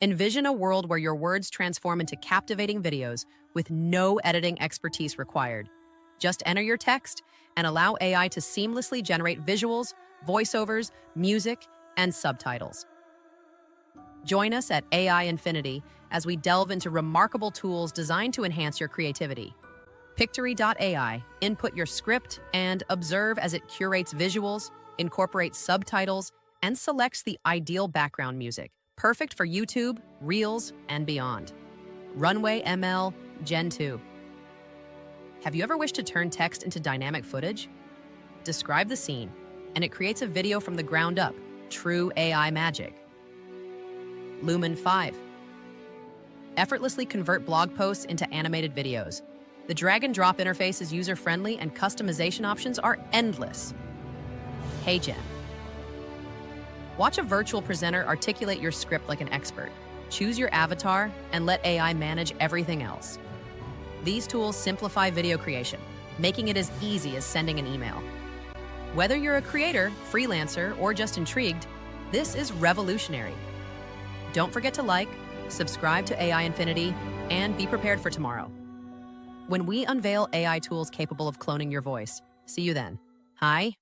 Envision a world where your words transform into captivating videos with no editing expertise required. Just enter your text and allow AI to seamlessly generate visuals, voiceovers, music, and subtitles. Join us at AI Infinity as we delve into remarkable tools designed to enhance your creativity. Pictory.ai, input your script and observe as it curates visuals, incorporates subtitles, and selects the ideal background music, perfect for YouTube, Reels, and beyond. Runway Gen-2. Have you ever wished to turn text into dynamic footage? Describe the scene, and it creates a video from the ground up. True AI magic. Lumen 5. Effortlessly convert blog posts into animated videos. The drag-and-drop interface is user-friendly and customization options are endless. HeyGen. Watch a virtual presenter articulate your script like an expert. Choose your avatar and let AI manage everything else. These tools simplify video creation, making it as easy as sending an email. Whether you're a creator, freelancer, or just intrigued, this is revolutionary. Don't forget to like, subscribe to AI Infinity, and be prepared for tomorrow, when we unveil AI tools capable of cloning your voice. See you then. Hi.